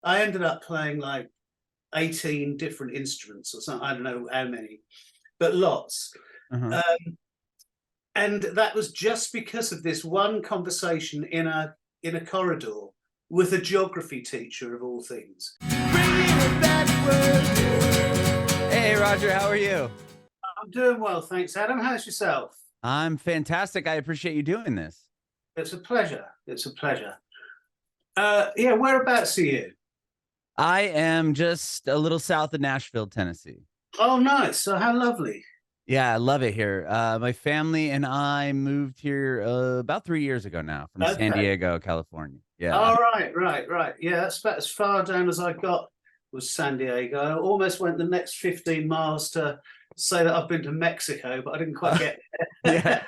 I ended up playing like 18 different instruments or something. I don't know how many, but lots. Uh-huh. And that was just because of this one conversation in a corridor with a geography teacher of all things. Hey, Roger, how are you? I'm doing well, thanks, Adam. How's yourself? I'm fantastic. I appreciate you doing this. It's a pleasure. It's a pleasure. Yeah, whereabouts are you? I am just a little south of Nashville, Tennessee. Oh, nice. So how lovely. Yeah, I love it here. My family and I moved here about 3 years ago now from San Okay. Diego, California. Yeah. All right, right. Yeah, that's about as far down as I got was San Diego. I almost went the next 15 miles to say that I've been to Mexico, but I didn't quite get Yeah. there.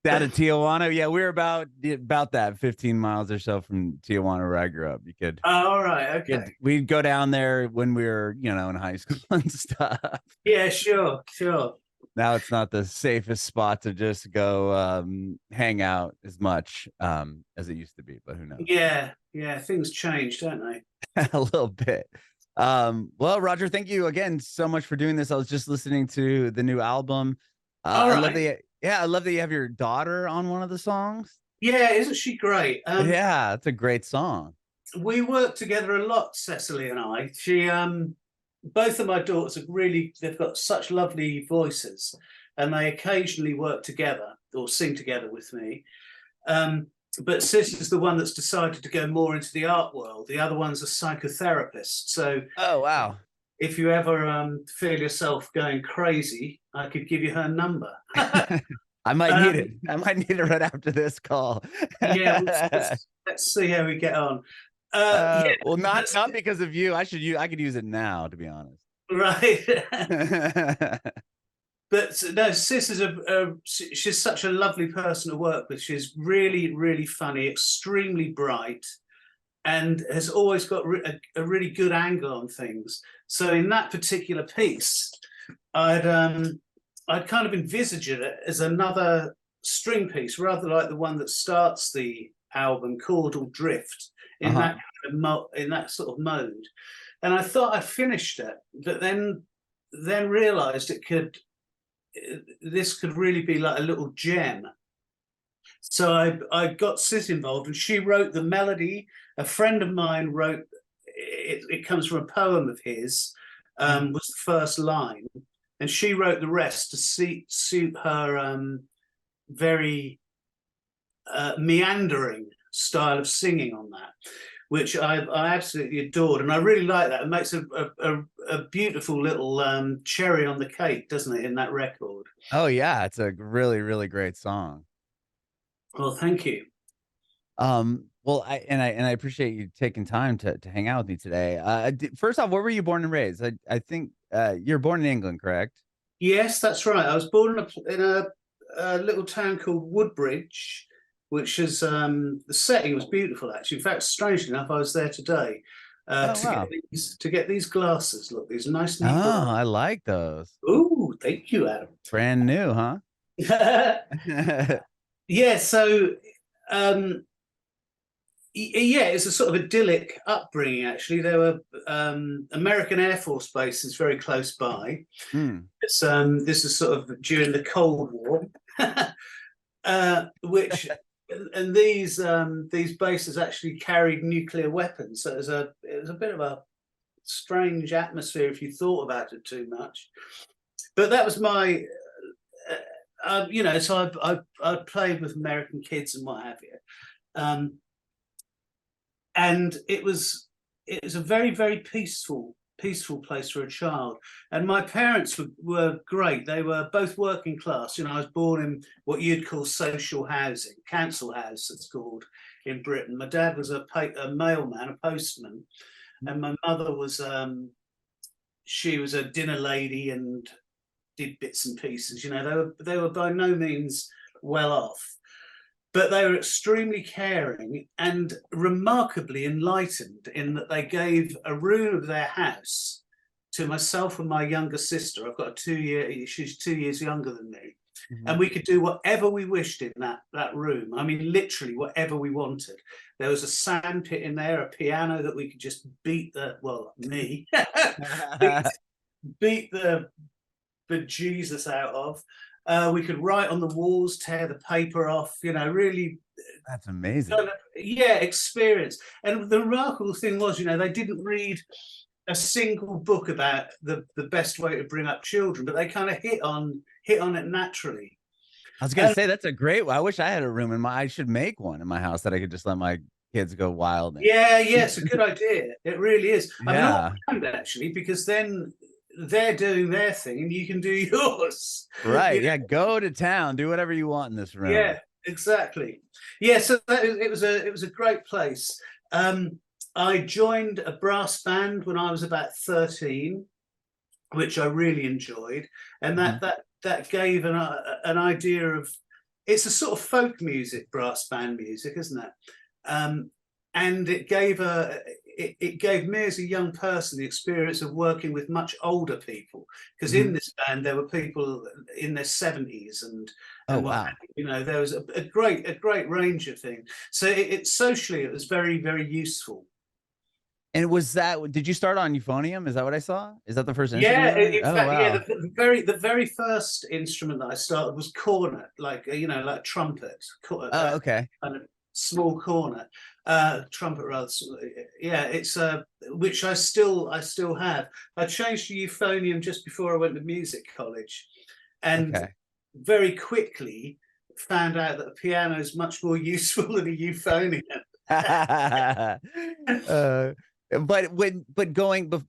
Down to Tijuana. Yeah, we're about that 15 miles or so from Tijuana where I grew up. You could All right, okay. we'd go down there when we were, in high school and stuff. Yeah, sure. Now it's not the safest spot to just go hang out as much as it used to be, but who knows? Yeah, things change, don't they? A little bit. Well, Roger, thank you again so much for doing this. I was just listening to the new album. All I right. love that. Yeah, I love that you have your daughter on one of the songs. Yeah, isn't she great? Yeah, it's a great song. We work together a lot, Cecily and I. Both of my daughters they've got such lovely voices, and they occasionally work together or sing together with me. But Sis is the one that's decided to go more into the art world. The other one's a psychotherapist. So, oh wow, if you ever feel yourself going crazy, I could give you her number. I might need it. I might need it right after this call. Yeah, let's see how we get on. Yeah, well, not because of you. I could use it now, to be honest. Right. But no, Sis is she's such a lovely person to work with. She's really, really funny, extremely bright, and has always got a really good angle on things. So in that particular piece, I'd kind of envisaged it as another string piece, rather like the one that starts the album, Chordal Drift, in that sort of mode. And I thought I finished it, but then realized this could really be like a little gem. So I got Sis involved, and she wrote the melody. A friend of mine wrote it. It comes from a poem of his, was the first line, and she wrote the rest to suit her very meandering style of singing on that, which I absolutely adored, and I really like that. It makes a beautiful little cherry on the cake, doesn't it, in that record? Oh yeah, it's a really, really great song. Well, thank you. Well, I appreciate you taking time to hang out with me today. First off, where were you born and raised? I think you're born in England, correct? Yes, that's right. I was born in a little town called Woodbridge, which is the setting was beautiful, actually. In fact, strangely enough, I was there today to get these glasses. Look, these nice neat glasses. I like those. Oh, thank you, Adam. Brand new, huh? Yeah, so yeah, it's a sort of idyllic upbringing, actually. There were American Air Force bases very close by. This is sort of during the Cold War, which and these bases actually carried nuclear weapons. So it was a bit of a strange atmosphere if you thought about it too much. But that was my so I played with American kids and what have you, and it was a very, very peaceful place for a child. And my parents were great. They were both working class. I was born in what you'd call social housing, council house it's called in Britain. My dad was a mailman, a postman, and my mother was she was a dinner lady and did bits and pieces. They were by no means well off, but they were extremely caring and remarkably enlightened, in that they gave a room of their house to myself and my younger sister. I've got she's 2 years younger than me. and we could do whatever we wished in that room. I mean, literally whatever we wanted. There was a sand pit in there, a piano that we could just beat beat the Jesus out of. We could write on the walls, tear the paper off, you know, really. That's amazing. Experience. And the remarkable thing was, you know, they didn't read a single book about the best way to bring up children, but they kind of hit on it naturally. I was gonna say that's a great. I wish I had a room in my. I should make one in my house that I could just let my kids go wild in. Yeah, it's a good idea. It really is. Yeah. I mean, actually, because then they're doing their thing and you can do yours. Right. Yeah. Go to town. Do whatever you want in this room. Yeah, exactly. Yeah. So it was a great place. I joined a brass band when I was about 13, which I really enjoyed, and that gave an idea of, it's a sort of folk music, brass band music, isn't it? And it gave me as a young person the experience of working with much older people, because in this band there were people in their 70s and wow. You know, there was a great range of things. So socially it was very, very useful. And was that, did you start on euphonium? Is that what I saw? Is that the first instrument? Yeah, Yeah, the very first instrument that I started was cornet, like like trumpet. Okay. Kind of small cornet, trumpet rather. Yeah, it's which I still have. I changed to euphonium just before I went to music college, and very quickly found out that a piano is much more useful than a euphonium. But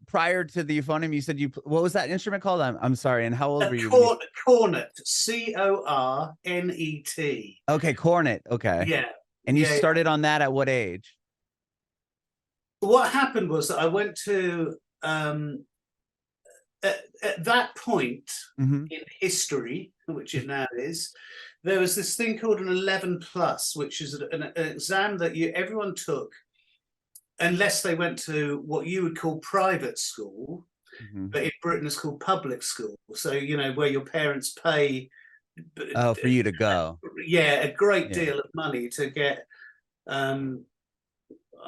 prior to the euphonium, you said what was that instrument called? I'm sorry. And how old were you? Cornet, cornet. Okay, cornet. Okay. Yeah. And you started on that at what age? What happened was that I went to at that point in history, which it now is, there was this thing called an 11 plus, which is an exam that everyone took unless they went to what you would call private school, but in Britain it's called public school. So, you know, where your parents pay for you to go. Yeah, a great deal of money to get, I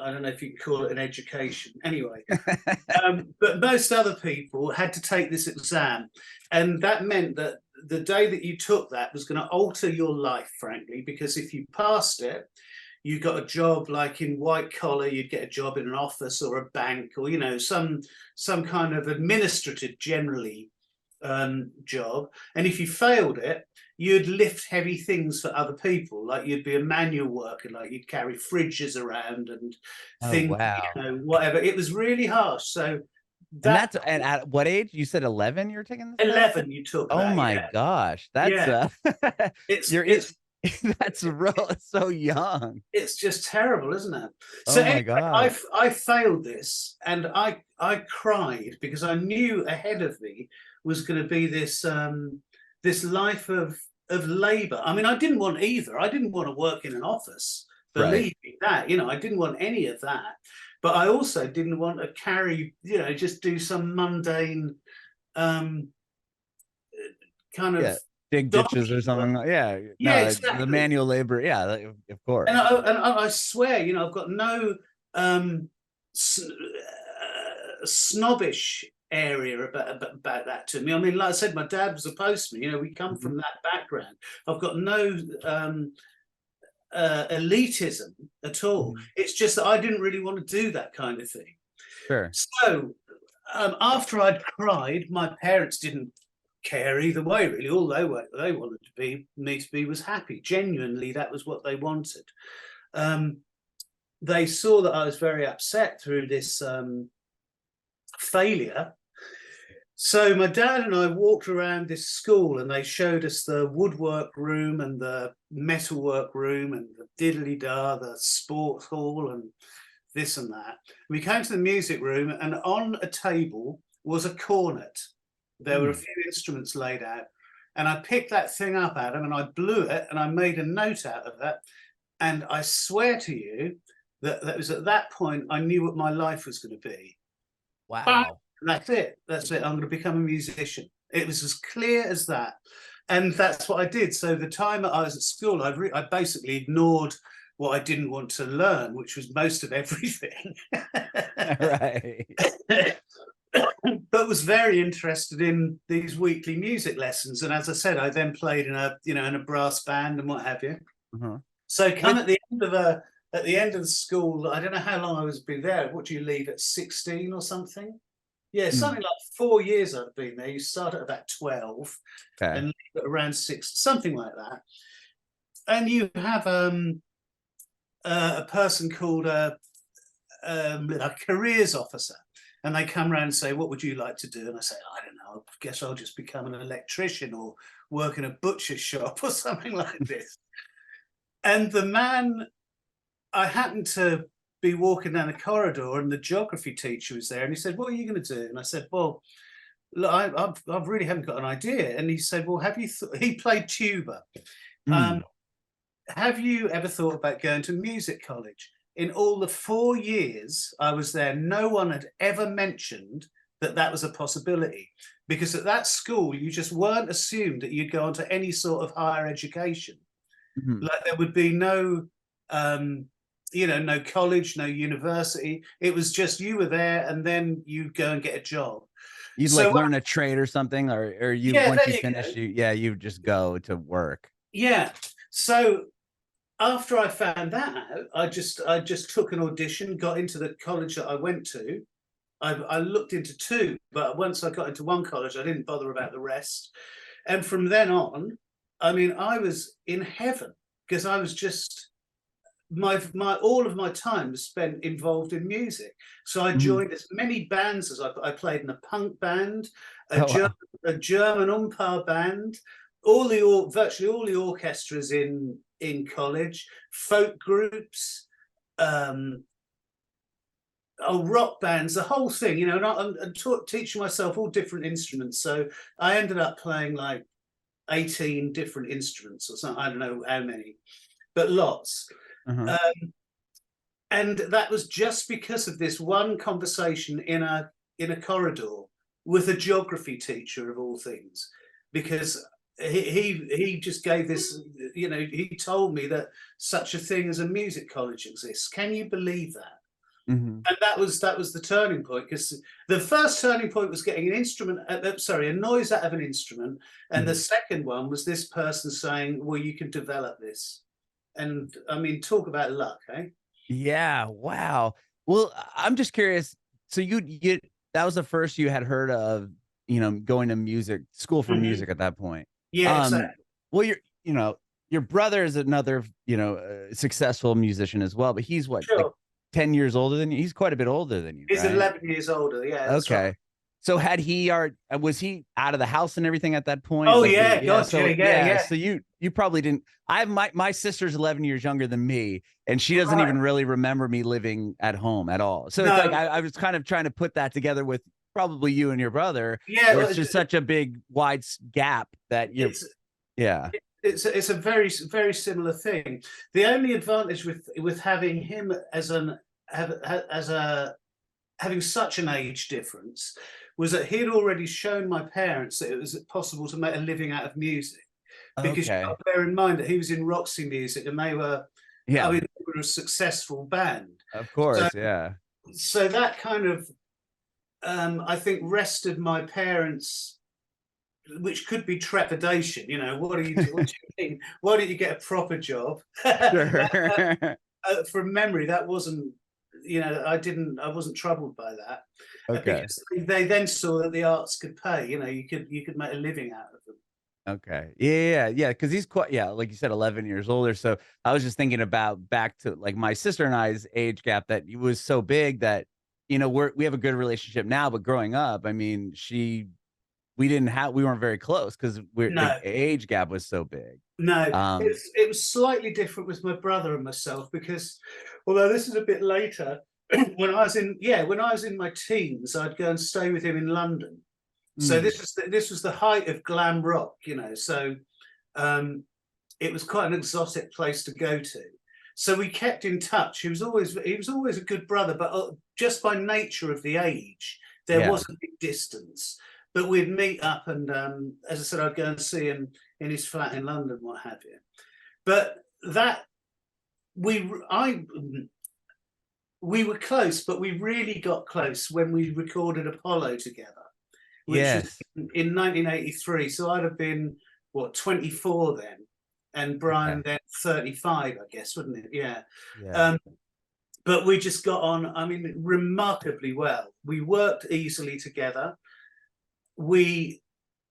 don't know if you can call it an education. Anyway, but most other people had to take this exam. And that meant that the day that you took that was going to alter your life, frankly, because if you passed it, you got a job like in white collar, you'd get a job in an office or a bank, or, you know, some kind of administrative generally job. And if you failed it, you'd lift heavy things for other people, like you'd be a manual worker, like you'd carry fridges around and things, you know, whatever. It was really harsh. So and at what age? You said 11 you're taking this 11 class? You took that, oh my gosh, that's that's so young. It's just terrible, isn't it? Oh so my anyway, God. I failed this, and I cried because I knew ahead of me was going to be this this life of labor. I mean, I didn't want either. I didn't want to work in an office. Believe me, that, you know, I didn't want any of that. But I also didn't want to carry, you know, just do some mundane kind of dig ditches or something. Exactly. The manual labor. Yeah, of course. And I swear, you know, I've got no snobbish area about that to me. I mean, like I said, my dad was a postman. You know, we come from that background. I've got no elitism at all. It's just that I didn't really want to do that kind of thing. Sure. So after I'd cried, my parents didn't care either way, really. All they wanted me to be was happy. Genuinely, that was what they wanted. They saw that I was very upset through this failure. So my dad and I walked around this school, and they showed us the woodwork room and the metalwork room and the diddly-da, the sports hall and this and that. We came to the music room, and on a table was a cornet. There were a few instruments laid out, and I picked that thing up, Adam, and I blew it, and I made a note out of it. And I swear to you that was at that point I knew what my life was going to be. Wow. And that's it. I'm going to become a musician. It was as clear as that. And that's what I did. So the time I was at school, I basically ignored what I didn't want to learn, which was most of everything. Right. But was very interested in these weekly music lessons. And as I said, I then played in a brass band and what have you. Uh-huh. So come at the end of the school, I don't know how long I was been there. What do you leave at 16 or something? Yeah, something like 4 years I've been there. You start at about 12 and leave at around 6, something like that. And you have a person called a careers officer, and they come around and say, what would you like to do? And I say, I don't know, I guess I'll just become an electrician or work in a butcher shop or something like this. And the man, I happened to be walking down the corridor and the geography teacher was there, and he said, what are you going to do? And I said, well, look, I really haven't got an idea. And he said, well, have you he played tuba. Have you ever thought about going to music college? In all the 4 years I was there, no one had ever mentioned that that was a possibility, because at that school you just weren't assumed that you'd go on to any sort of higher education. Like there would be no no college, no university. It was just you were there and then you go and get a job. You'd like learn a trade or something, or you once you finish, you just go to work. Yeah. So after I found that out, I just took an audition, got into the college that I went to. I looked into 2, but once I got into one college, I didn't bother about the rest. And from then on, I mean, I was in heaven, because I was just all of my time was spent involved in music. So I joined as many bands as I played in a punk band, a German umpire band, virtually all the orchestras in college, folk groups, rock bands, the whole thing, and I'm teaching myself all different instruments. So I ended up playing like 18 different instruments or something. I don't know how many, but lots. And that was just because of this one conversation in a corridor with a geography teacher of all things, because he just gave this, he told me that such a thing as a music college exists. Can you believe that? And that was the turning point, because the first turning point was getting a noise out of an instrument, and the second one was this person saying, well, you can develop this. And I mean, talk about luck, eh? Yeah. Wow. Well, I'm just curious. So that was the first you had heard of, going to music school for music at that point. Yeah, exactly. Well, your brother is another, successful musician as well, but he's what, like 10 years older than you? He's quite a bit older than you. He's right? 11 years older. Yeah. Okay. Right. So was he out of the house and everything at that point? Oh, like, yeah. Gotcha. Yeah. So you probably didn't. My sister's 11 years younger than me, and she doesn't even really remember me living at home at all. So it's like I was kind of trying to put that together with probably you and your brother. Yeah. It's just such a big wide gap that it's a very, very similar thing. The only advantage with having him having such an age difference was that he had already shown my parents that it was possible to make a living out of music. Because you've got to bear in mind that he was in Roxy Music, and they were a successful band. Of course, So that kind of, I think, rested my parents, which could be trepidation. What do you mean? Why don't you get a proper job? From memory, that wasn't. I wasn't troubled by that. Because they then saw that the arts could pay. You could make a living out of them. Okay. Yeah. Because he's quite, like you said, 11 years older. So I was just thinking about back to like my sister and I's age gap, that it was so big that, we have a good relationship now, but growing up, I mean, we weren't very close because the age gap was so big. No, it was slightly different with my brother and myself, because although this is a bit later, when I was in my teens, I'd go and stay with him in London. So this was the height of glam rock, So it was quite an exotic place to go to. So we kept in touch. He was always a good brother, but just by nature of the age, there was a big distance. but we'd meet up, and as I said, I'd go and see him in his flat in London, what have you. But that we were close, but we really got close when we recorded Apollo together, which was Yes. in 1983. So I'd have been, what, 24 then, and Brian Okay. then 35, I guess, wouldn't it? Yeah. Yeah. But we just got on, I mean, remarkably well. We worked easily together. We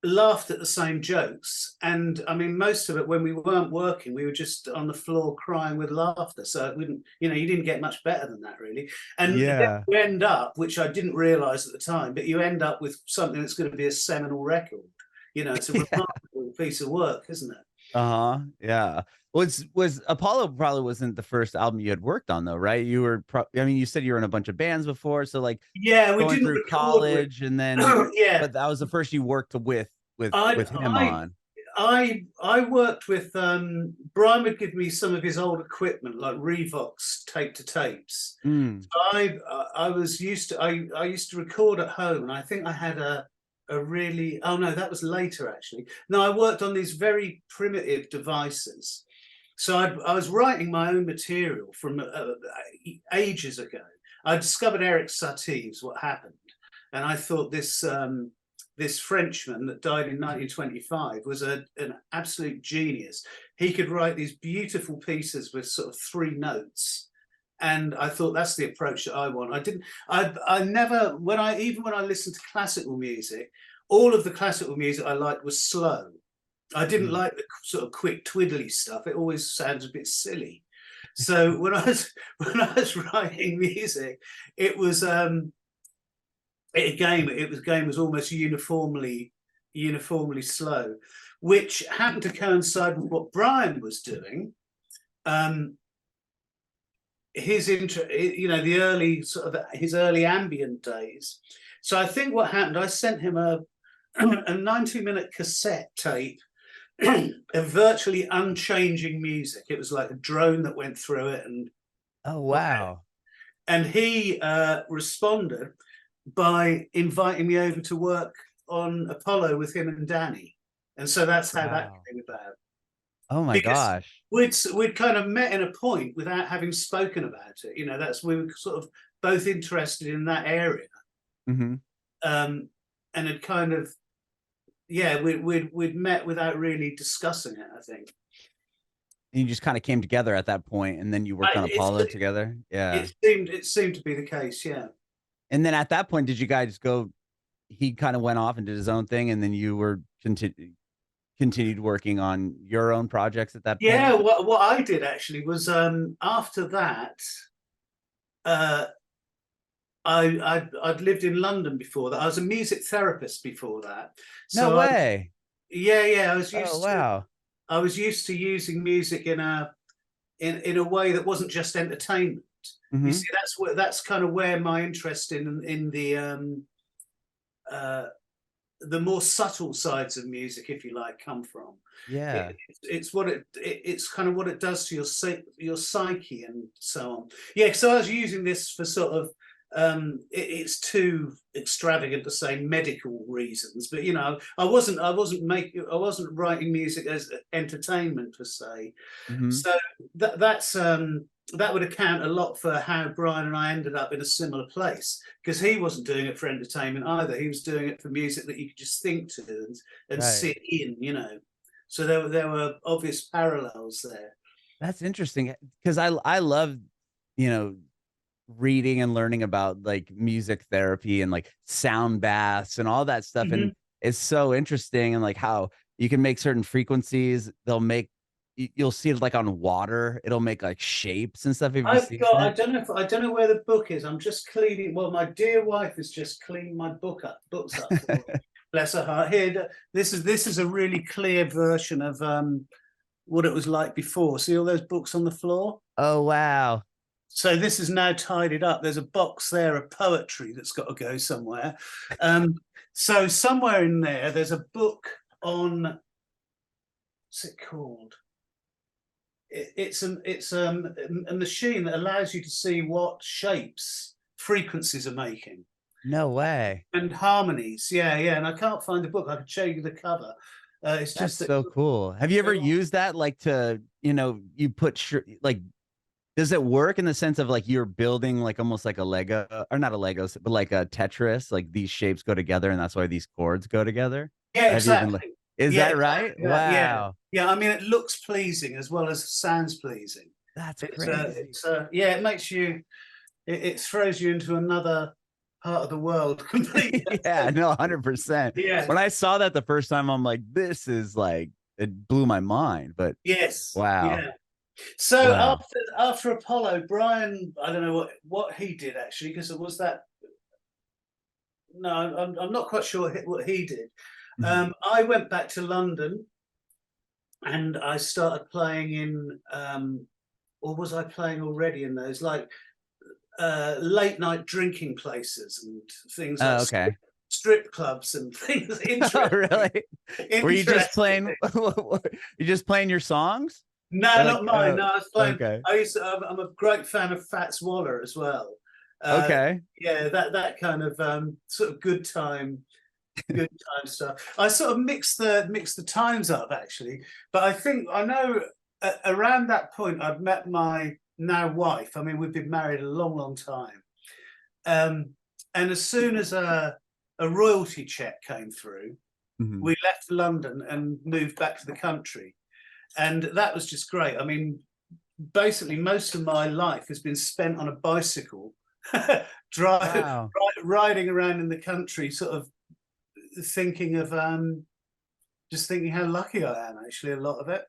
laughed at the same jokes, and I mean, most of it, when we weren't working, we were just on the floor crying with laughter. So it wouldn't, you know, you didn't get much better than that, really. And then Yeah. you end up, which I didn't realize at the time, but you end up with something that's going to be a seminal record. You know, it's a Yeah. remarkable piece of work, isn't it? Uh-huh. Yeah. Was Apollo probably wasn't the first album you had worked on though, right? You were I mean, you said you were in a bunch of bands before, so like Yeah, we going didn't through record with. college and then Yeah, but that was the first you worked with him I on. I worked with Brian would give me some of his old equipment, like Revox tape to tapes. Mm. I was used to I used to record at home, and I think I had a really, oh no, that was later actually. No, I worked on these very primitive devices. So I was writing my own material from ages ago. I discovered Eric Satie's What Happened, and I thought this Frenchman that died in 1925 was an absolute genius. He could write these beautiful pieces with sort of 3 notes. And I thought that's the approach that I want. I never, even when I listened to classical music, all of the classical music I liked was slow. I didn't like the sort of quick twiddly stuff. It always sounds a bit silly. So when I was writing music, it was it was almost uniformly slow, which happened to coincide with what Brian was doing. His you know, the early sort of his early ambient days. So I think what happened, I sent him a 90-minute cassette tape of virtually unchanging music. It was like a drone that went through it, Oh wow. and he responded by inviting me over to work on Apollo with him and Danny, and so that's how that Wow. came about. Oh my Because gosh. we'd kind of met in a point without having spoken about it. You know, we were sort of both interested in that area, Mm-hmm. and had kind of, yeah, we'd met without really discussing it, I think. You just kind of came together at that point, and then you worked on Apollo together. Yeah. It seemed to be the case, yeah. And then at that point, did you guys go? He kind of went off and did his own thing, and then you were continued working on your own projects at that Yeah, point. what I did actually was after that, uh, I'd lived in London before that. I was a music therapist before that, No so way. yeah, Oh wow. I was used to using music in a way that wasn't just entertainment. You Mm-hmm. see, that's kind of where my interest in the more subtle sides of music, if you like, come from. Yeah. It's kind of what it does to your psyche and so on. Yeah, so I was using this for sort of it's too extravagant to say medical reasons, but you know, I wasn't writing music as entertainment per se. Mm-hmm. So that would account a lot for how Brian and I ended up in a similar place, because he wasn't doing it for entertainment either. He was doing it for music that you could just think to and Right. sit in, you know. So there were obvious parallels there. That's interesting because I love, you know, reading and learning about like music therapy and like sound baths and all that stuff. Mhm. And it's so interesting and like how you can make certain frequencies. They'll make you'll see it like on water. It'll make like shapes and stuff. Have you I've seen got, it? I don't know where the book is. I'm just cleaning. Well, my dear wife has just cleaned my books up for me. Bless her heart. Here, this is a really clear version of what it was like before. See all those books on the floor? Oh wow. So this is now tidied up. There's a box there of poetry that's got to go somewhere. Um, so somewhere in there's a book on, what's it called? It's a machine that allows you to see what shapes frequencies are making. No way. and harmonies. Yeah, yeah. And I can't find the book. I could show you the cover. It's That's just that. so cool. Have you ever used that like to, you put like, does it work in the sense of like you're building like almost like a Lego, or not a Lego, but like a Tetris, like these shapes go together and that's why these chords go together? Yeah, Have you even, exactly. is Yeah, that right? exactly that. Yeah, Wow. yeah. I mean, it looks pleasing as well as sounds pleasing. That's It's crazy. yeah. It makes you. It throws you into another part of the world completely. Yeah, no, 100%. Yeah. When I saw that the first time, I'm like, this is like, it blew my mind, but Yes. wow. Yeah. So Wow. after Apollo, Brian, I don't know what he did actually, because it was that. No, I'm not quite sure what he did. Mhm. I went back to London and I started playing in, or was I playing already in those like late night drinking places and things like Oh, okay. strip clubs and things. Oh, Interesting, really? Were you just interesting. playing, you just playing your songs? No, Or like, not mine. No, I was playing. okay. I'm a great fan of Fats Waller as well. Uh, Okay. yeah, that kind of sort of good time stuff. I sort of mix the times up actually, but I think I know around that point I'd met my now wife. I mean, we've been married a long time, um, and as soon as a royalty check came through, Mhm. we left London and moved back to the country, and that was just great. I mean, basically, most of my life has been spent on a bicycle, drive, Wow. riding around in the country, sort of thinking of just thinking how lucky I am, actually, a lot of it.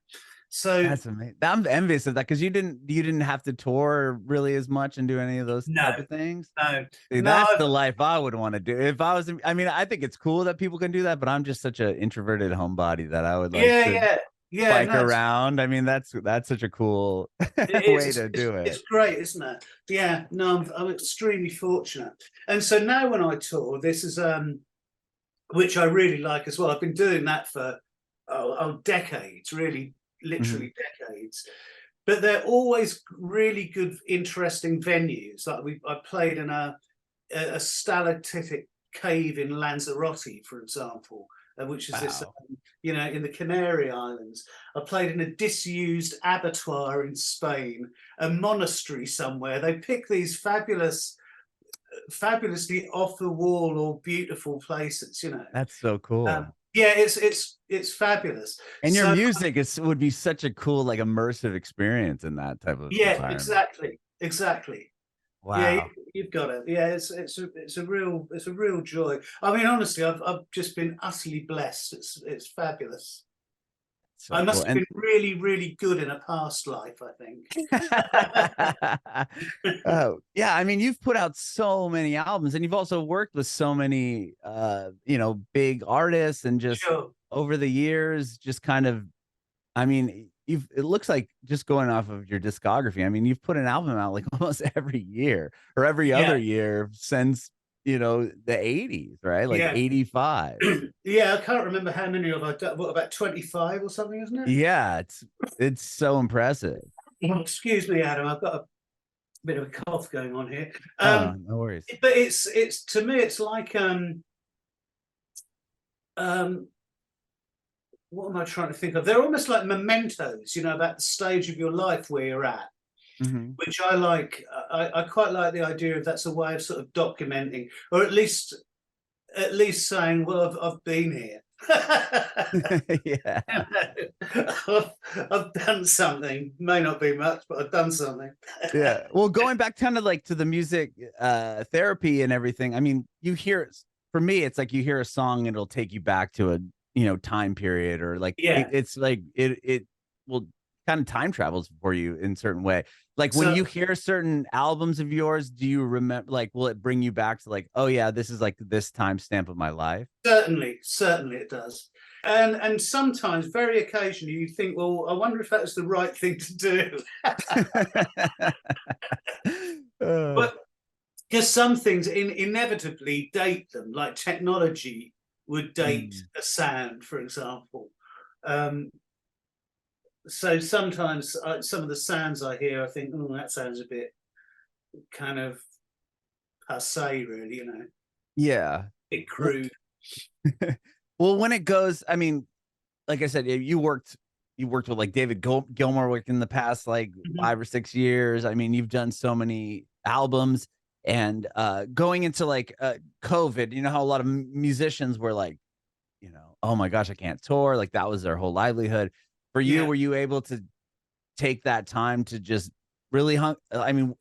So That's amazing. I'm envious of that because you didn't have to tour really as much and do any of those no, type of things. no, See, no, that's the life I would want to do. If I was, I mean, I think it's cool that people can do that, but I'm just such an introverted homebody that I would like yeah, to yeah, yeah, bike no, around. I mean, that's such a cool it is, way to do it. it's great, isn't it? Yeah, no, I'm extremely fortunate. And so now when I tour, this is which I really like as well. I've been doing that for decades, really, Mhm. literally decades. But they're always really good, interesting venues. Like I played in a stalactitic cave in Lanzarote, for example, which is this, Wow. in the Canary Islands. I played in a disused abattoir in Spain, a monastery somewhere. They pick these fabulously off the wall or beautiful places. That's so cool. Yeah, it's fabulous. And your So music would be such a cool, like immersive experience in that type of yeah, environment. exactly. Yeah, Wow. you've got it. Yeah, it's a real joy. I mean, honestly, I've just been utterly blessed. It's fabulous. I So cool. must have And been really good in a past life, I think. oh, yeah, I mean, you've put out so many albums and you've also worked with so many big artists and just Sure. over the years, just kind of, I mean, it looks like just going off of your discography, I mean, you've put an album out like almost every year or every Yeah, other year since, the 80s, right? Like yeah. 85. Yeah, I can't remember how many of I done. What, about 25 or something, isn't it? Yeah, it's so impressive. Excuse me, Adam. I've got a bit of a cough going on here. Oh, no worries. But it's to me, it's like um, what am I trying to think of? They're almost like mementos, about the stage of your life where you're at, Mhm. which I like. I quite like the idea of that's a way of sort of documenting, or at least saying, well, I've been here. Yeah. I've done something. May not be much, but I've done something. Yeah. Well, going back kind of like to the music therapy and everything, I mean, for me, it's like you hear a song and it'll take you back to a, time period or like Yeah. it's like it will kind of time travels for you in certain way. Like when So you hear certain albums of yours, do you remember like will it bring you back to like, oh yeah, this is like this timestamp of my life? certainly it does. And sometimes, very occasionally, you think, well, I wonder if that was the right thing to do. Oh. But because some things inevitably date them, like technology would date Mm. a sound, for example. Um, so sometimes some of the sounds I hear, I think, oh, that sounds a bit kind of passe, really. Yeah. bit Well, crude. well, when it goes, I mean, like I said, you worked with like David Gilmour like in the past like Mhm. 5 or 6 years. I mean, you've done so many albums, and going into like COVID, you know how a lot of musicians were like, oh my gosh, I can't tour. Like that was their whole livelihood. For you, Yeah. were you able to take that time to just really I mean,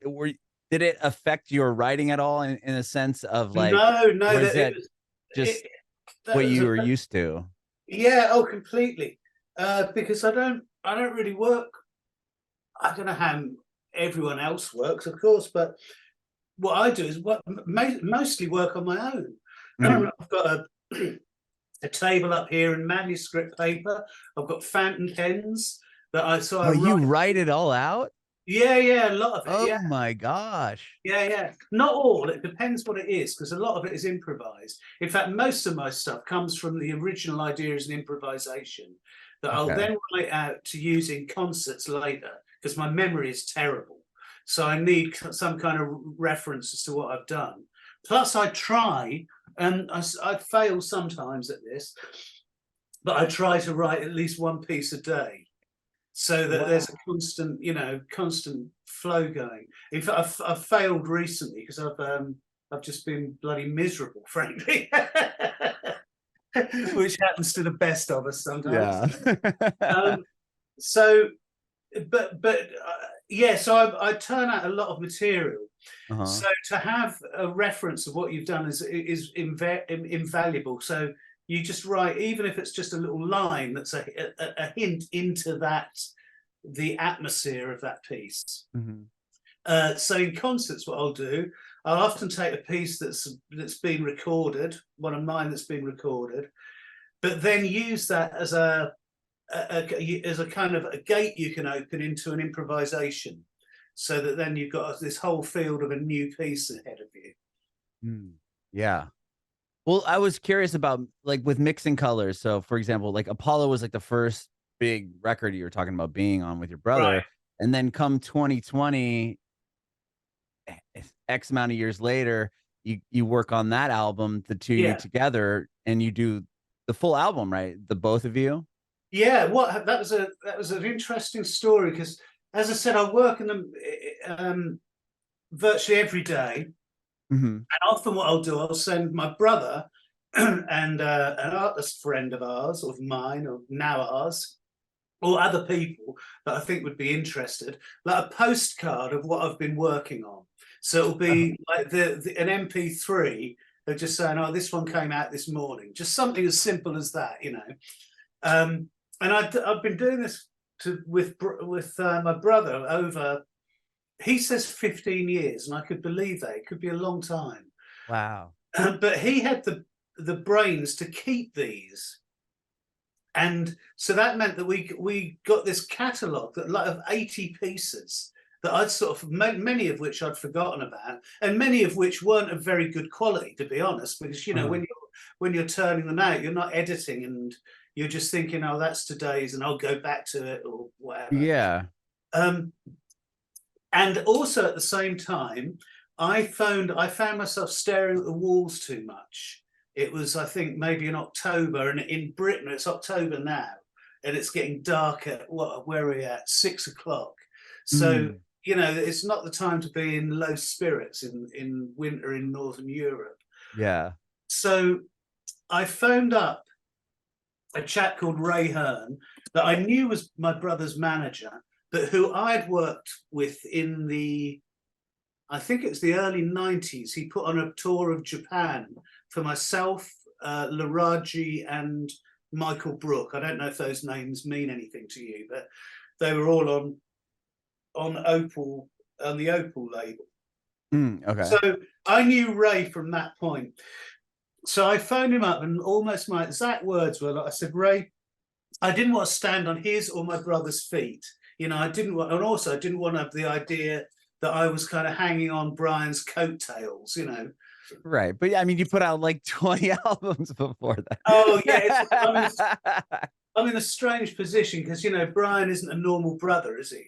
did it affect your writing at all in a sense of like, No, no, or is that it that was just it, that what was you a were used to? yeah, oh, completely. Because I don't really work. I don't know how everyone else works, of course, but what I do is mostly work on my own. Mhm. I've got a table up here in manuscript paper. I've got fountain pens that I Oh, you write. write it all out? Yeah, yeah, a lot of it. Oh Yeah, my gosh. yeah, yeah. Not all. It depends what it is, because a lot of it is improvised. In fact, most of my stuff comes from the original idea as an improvisation that I'll Okay. then write out to use in concerts later, because my memory is terrible. So I need some kind of reference as to what I've done. Plus, I try, and I fail sometimes at this, but I try to write at least one piece a day so that there's a Wow. constant, constant flow going. In fact, I've failed recently because I've just been bloody miserable, frankly, which happens to the best of us sometimes. Yeah. Um, so, yeah, so I turn out a lot of material. Uh-huh. So to have a reference of what you've done is invaluable. So you just write, even if it's just a little line that's a hint into the atmosphere of that piece. Mhm. So in concerts, what I'll do, I'll often take a piece that's been recorded, one of mine that's been recorded, but then use that as as a kind of a gate you can open into an improvisation, so that then you've got this whole field of a new piece ahead of you. Mm. Yeah. Well, I was curious about like with mixing colors. So, for example, like Apollo was like the first big record you were talking about being on with your Right. brother, and then come 2020, X amount of years later, you work on that album, the two of you Yeah. together, and you do the full album, right? The both of you. Yeah. What that was an interesting story because, as I said, I work in them virtually every day. Hmm. And often what I'll do, I'll send my brother and an artist friend of ours, of mine, or now ours, or other people that I think would be interested, like a postcard of what I've been working on. So it'll be like an MP3. They're just saying, "Oh, this one came out this morning." Just something as simple as that. And I've been doing this with my brother over. He says 15 years, and I could believe that. It could be a long time. Wow. But he had the brains to keep these, and so that meant that we got this catalogue that like of 80 pieces that I'd sort of many of which I'd forgotten about, and many of which weren't of very good quality, to be honest, because Uh-huh. when you're turning them out, you're not editing, and you're just thinking, oh, that's today's, and I'll go back to it or whatever. Yeah. Um, and also at the same time, I found myself staring at the walls too much. It was, I think, maybe in October, and in Britain it's October now, and it's getting dark at where are we at? 6 o'clock. So Mm. it's not the time to be in low spirits in winter in Northern Europe. Yeah. So I phoned up a chap called Ray Hearn that I knew was my brother's manager, but who I'd worked with in I think it's the early 90s. He put on a tour of Japan for myself, Laraji, and Michael Brook. I don't know if those names mean anything to you, but they were all on Opal, on the Opal label. Mm, okay. So I knew Ray from that point. So I phoned him up, and almost my exact words were like, I said, Ray, I didn't want to stand on his or my brother's feet. I didn't want, and also I didn't want to have the idea that I was kind of hanging on Brian's coattails. Right. But yeah, I mean, you put out like 20 albums before Oh yeah, that. I'm in a strange position because Brian isn't a normal brother, is he?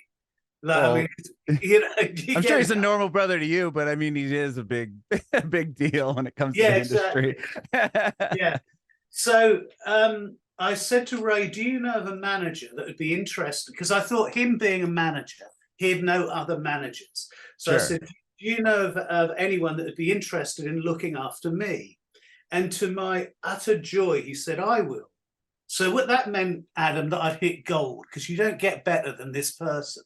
Like, I Well, mean, you know, you I'm sure get he's a it. normal brother to you, but I mean, he is a big, a big deal when it comes to Yeah, the exactly. industry. Yeah. So I said to Ray, do you know of a manager that would be interested? Because I thought him being a manager, he had no other managers. So I Sure. said, do you know of anyone that would be interested in looking after me? And to my utter joy, he said, I will. So what that meant, Adam, that I'd hit gold, because you don't get better than this person.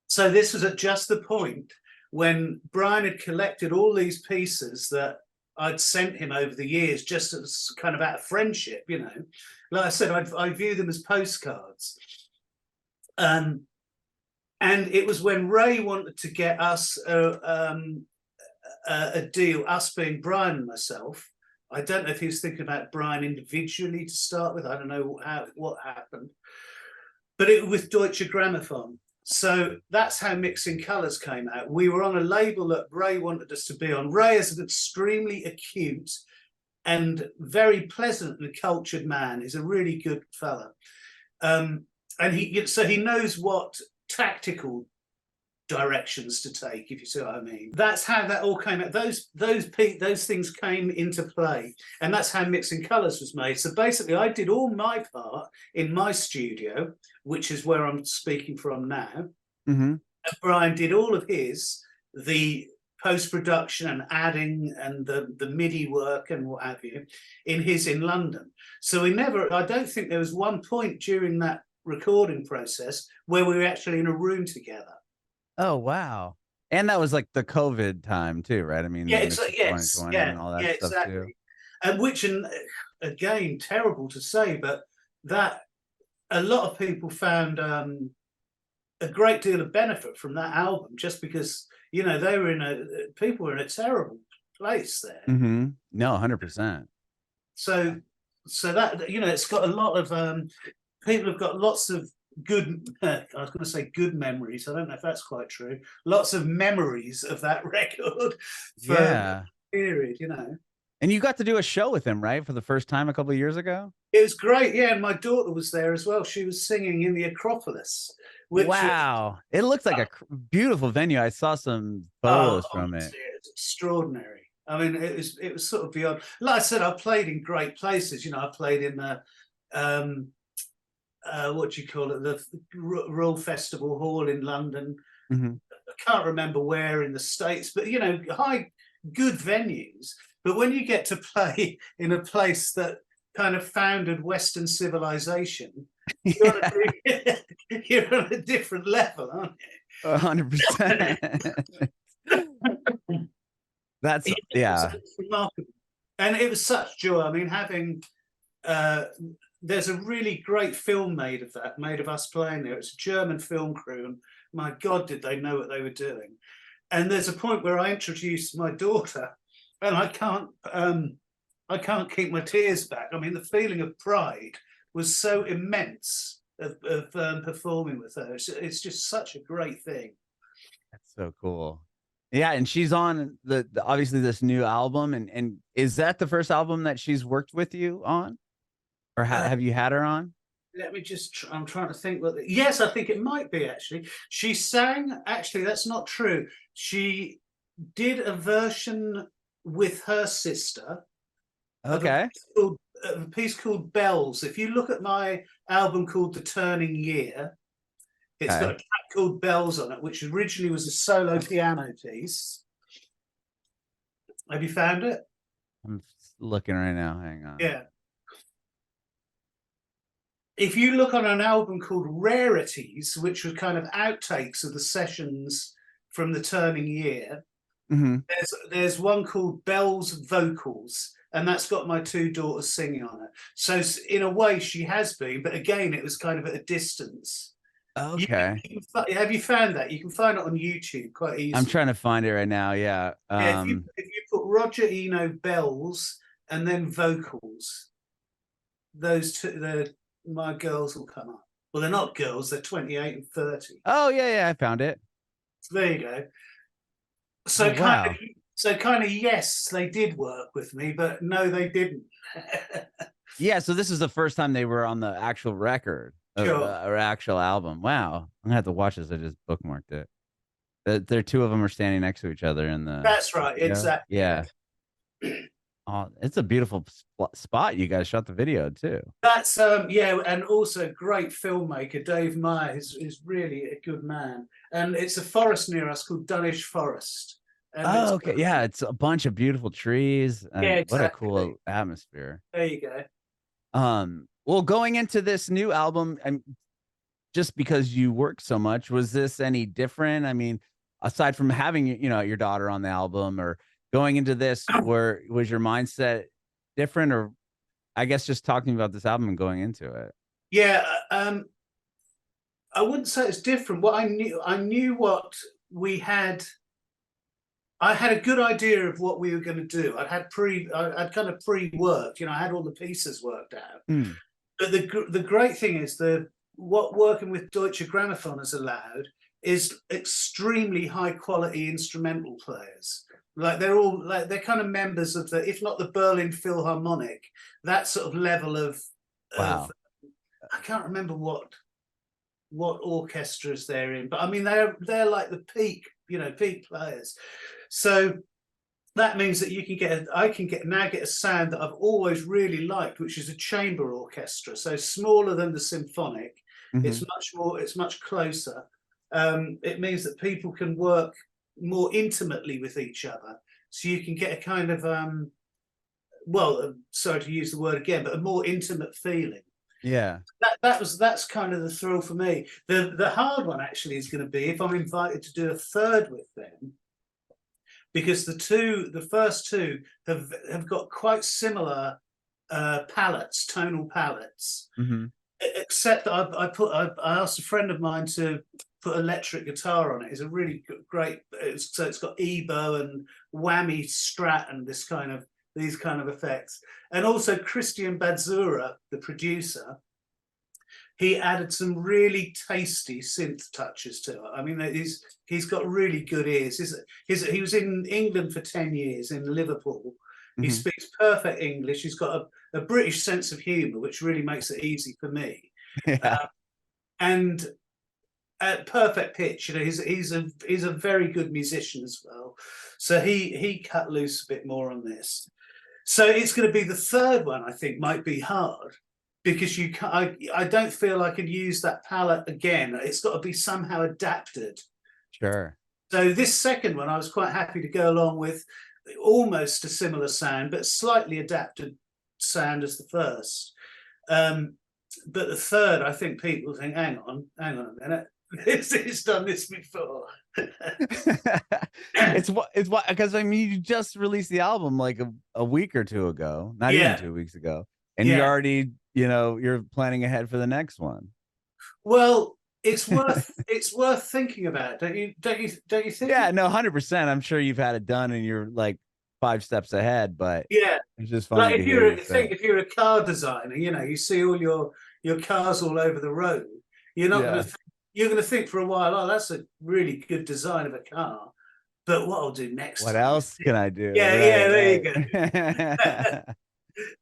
So this was at just the point when Brian had collected all these pieces that I'd sent him over the years, just as kind of out of friendship, you know. Like I said, I view them as postcards. And it was when Ray wanted to get us a deal, us being Brian and myself. I don't know if he was thinking about Brian individually to start with. I don't know what happened, but it was with Deutsche Grammophon. So that's how Mixing Colours came out. We were on a label that Ray wanted us to be on. Ray is an extremely acute and very pleasant and cultured man. He's a really good fella. And he knows what tactical directions to take, if you see what I mean. That's how that all came out. Those things came into play, and that's how Mixing Colours was made. So basically, I did all my part in my studio, which is where I'm speaking from now. Mm-hmm. And Brian did all of the post-production and adding and the MIDI work and what have you in London. So I don't think there was one point during that recording process where we were actually in a room together. Oh, wow. And that was like the COVID time too, right? I mean, Yeah, the mix of yes, 2020 yeah, and all that yeah, stuff exactly. too. And which, and again, terrible to say, but that a lot of people found a great deal of benefit from that album, just because, you know, people were in a terrible place there. Mm-hmm. No, 100%. So that, you know, it's got a lot of people have got lots of good, I was going to say good memories. I don't know if that's quite true. Lots of memories of that record for Yeah. a period, you know. And you got to do a show with him, right? For the first time a couple of years ago? It was great, yeah. And my daughter was there as well. She was singing in the Acropolis, which Wow. It looks like a beautiful venue. I saw some photos from it. It's extraordinary. I mean, it was sort of beyond. Like I said, I played in great places. You know, I played in the what do you call it, the Royal Festival Hall in London. Mm-hmm. I can't remember where in the States, but you know, good venues. But when you get to play in a place that kind of founded Western civilization, you're on a different level, aren't you? 100%. That's yeah. It's remarkable, and it was such joy. I mean, having there's a really great film made of us playing there. It's a German film crew, and my God, did they know what they were doing? And there's a point where I introduced my daughter, and I can't keep my tears back. I mean, the feeling of pride was so immense of performing with her. It's just such a great thing. That's so cool. Yeah, and she's on the obviously this new album, and is that the first album that she's worked with you on, or have you had her on? Let me just. I'm trying to think. Yes, I think it might be actually. She sang. Actually, that's not true. She did a version with her sister. Okay. Of a piece called Bells. If you look at my album called The Turning Year, it's got a track called Bells on it, which originally was a solo piano piece. Have you found it? I'm looking right now. Hang on. Yeah. If you look on an album called Rarities, which was kind of outtakes of the sessions from The Turning Year, mm-hmm. there's one called Bells Vocals, and that's got my two daughters singing on it. So in a way, she has been, but again, it was kind of at a distance. Okay. Have you found that? You can find it on YouTube quite easily. I'm trying to find it right now. Yeah. Yeah, if you put Roger Eno Bells and then vocals, those two, my girls will come up. Well, they're not girls; they're 28 and 30. Oh yeah, I found it. So there you go. So kind of yes, they did work with me, but no, they didn't. Yeah. So this is the first time they were on the actual record. Sure. or actual album. Wow, I'm gonna have to watch this. I just bookmarked it. There, two of them are standing next to each other in the That's right, video. exactly. Yeah. Oh, it's a beautiful spot. You guys shot the video too. That's yeah, and also great filmmaker Dave Meyer is really a good man. And it's a forest near us called Dunwich Forest. And Oh, it's okay. Yeah, it's a bunch of beautiful trees yeah, and what a exactly. cool atmosphere. There you go. Well, going into this new album, and just because you work so much, was this any different? I mean, aside from having, your daughter on the album, or going into this, was your mindset different, or I guess just talking about this album and going into it? Yeah, I wouldn't say it's different. What I knew what we had. I had a good idea of what we were going to do. I'd kind of pre-worked, I had all the pieces worked out. Mm. But the great thing is what working with Deutsche Grammophon has allowed is extremely high quality instrumental players. Like they're kind of members of if not the Berlin Philharmonic, that sort of level of Wow. I can't remember what orchestras they're in, but I mean they're like the peak players. So that means that I can get a sound that I've always really liked, which is a chamber orchestra. So smaller than the symphonic. Mm-hmm. It's much closer. It means that people can work more intimately with each other. So you can get a kind of sorry to use the word again, but a more intimate feeling. Yeah. That's kind of the thrill for me. The hard one actually is going to be if I'm invited to do a third with them, because the first two have got quite similar tonal palettes, Mm-hmm. except that I asked a friend of mine to put electric guitar on it. It's a really great. So it's got ebow and whammy strat and these kind of effects, and also Christian Badzura, the producer. He added some really tasty synth touches to it. I mean, he's got really good ears. He was in England for 10 years, in Liverpool. He Mm-hmm. speaks perfect English. He's got a British sense of humour, which really makes it easy for me. Yeah. And at perfect pitch, he's a very good musician as well. So he cut loose a bit more on this. So it's going to be the third one. I think might be hard, because I don't feel I could use that palette again. It's got to be somehow adapted. Sure. So this second one, I was quite happy to go along with almost a similar sound, but slightly adapted sound as the first. But the third, I think people think, hang on a minute, it's done this before. It's what because I mean, you just released the album like a week or two ago, not even 2 weeks ago, and you already you're planning ahead for the next one. Well, it's worth thinking about, don't you think? Yeah, no, 100%. I'm sure you've had it done and you're like 5 steps ahead, but yeah, it's just funny like to hear you say. if you're a car designer, you see all your cars all over the road. You're not going to you're going to think for a while, oh, that's a really good design of a car, but what I'll do next What time else can I do? yeah, Right, there you right. go.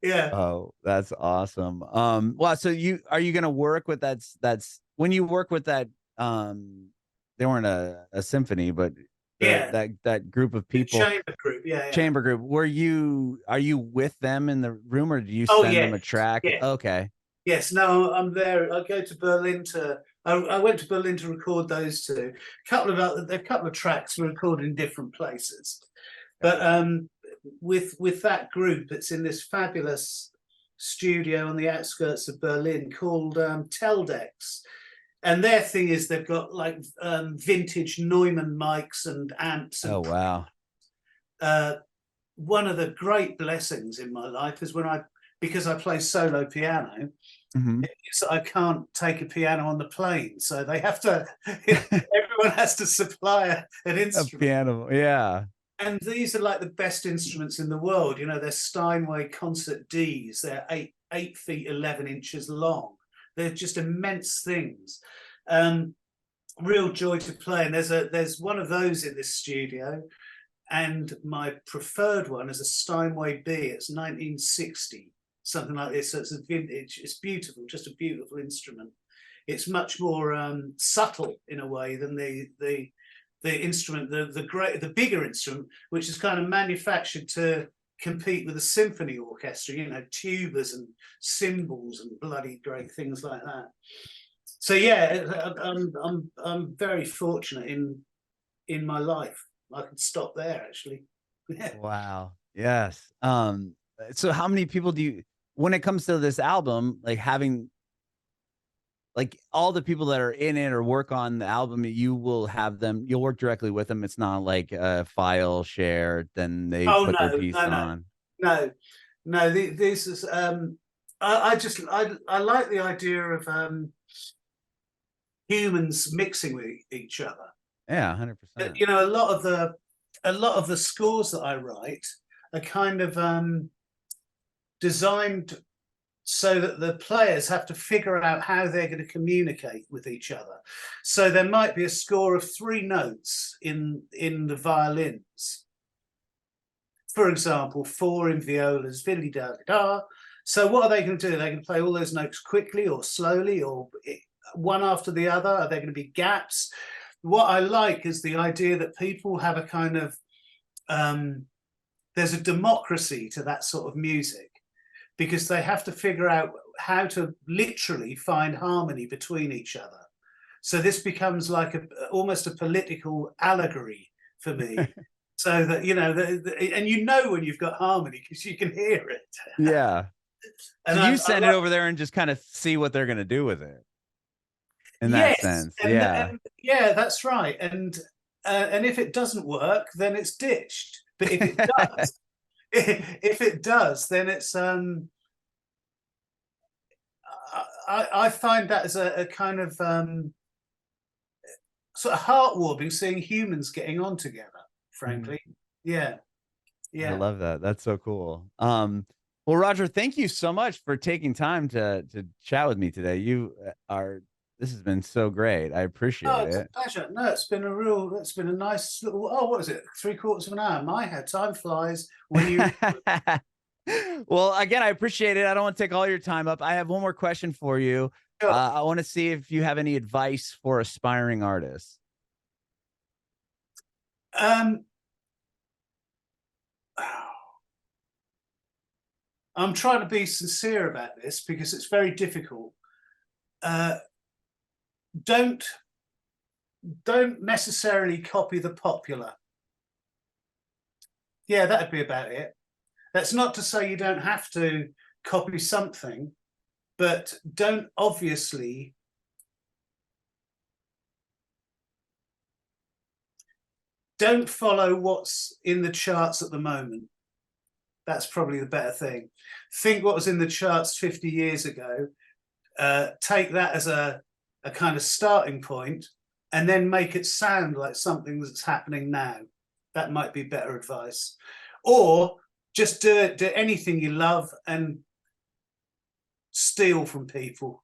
Yeah. Oh, that's awesome. Well, so are you gonna work with that's when you work with that, they weren't a symphony, but that group of people, chamber group, chamber group, are you with them in the room, or do you oh send yeah, them a track? yeah. Okay. Yes, no, I'm there. I go to Berlin I went to Berlin to record those two. A couple of tracks were recorded in different places, but with that group, it's in this fabulous studio on the outskirts of Berlin called Teldex, and their thing is they've got like vintage Neumann mics and amps. And Oh wow. One of the great blessings in my life is because I play solo piano. Mm-hmm. I can't take a piano on the plane, so they have to. Everyone has to supply an instrument. A piano, yeah. And these are like the best instruments in the world. They're Steinway concert Ds. They're 8 feet 11 inches long. They're just immense things. Real joy to play. And there's one of those in this studio, and my preferred one is a Steinway B. It's 1960. Something like this. So it's a vintage. It's beautiful, just a beautiful instrument. it's much more subtle in a way than the instrument, the bigger instrument, which is kind of manufactured to compete with a symphony orchestra, you know, tubas and cymbals and bloody great things like that. So yeah, I'm very fortunate in my life. I can stop there actually. Yeah. Wow. Yes. So how many people do you, when it comes to this album, like having like all the people that are in it or work on the album, you will have them, you'll work directly with them. It's not like a file shared, then they Oh put their no, piece no, no, on. no. This is I like the idea of humans mixing with each other. Yeah, 100%. You know, a lot of the scores that I write are kind of designed so that the players have to figure out how they're going to communicate with each other. So there might be a score of 3 notes in the violins. For example, 4 in violas, fiddly da da. So what are they going to do? They're going to play all those notes quickly or slowly or one after the other? Are there going to be gaps? What I like is the idea that people have a kind of there's a democracy to that sort of music, because they have to figure out how to literally find harmony between each other. So this becomes like almost a political allegory for me. So that, you know, and you know when you've got harmony because you can hear it. Yeah. And so you send it over there and just kind of see what they're going to do with it. In that sense. And yeah, that's right. And if it doesn't work, then it's ditched. But if it does, if it does, then it's I find that as a kind of sort of heartwarming, seeing humans getting on together, frankly. Yeah. I love that. That's so cool. Well, Roger, thank you so much for taking time to chat with me today. This has been so great. I appreciate it's it. a pleasure. No, it's been a nice little, what is it? 3/4 of an hour. My head, time flies when you. Well, again, I appreciate it. I don't want to take all your time up. I have one more question for you. Sure. I want to see if you have any advice for aspiring artists. I'm trying to be sincere about this because it's very difficult. Don't necessarily copy the popular. Yeah, that'd be about it. That's not to say you don't have to copy something, but don't follow what's in the charts at the moment. That's probably the better thing. Think what was in the charts 50 years ago. Take that as a kind of starting point, and then make it sound like something that's happening now. That might be better advice. Or just do anything you love and steal from people.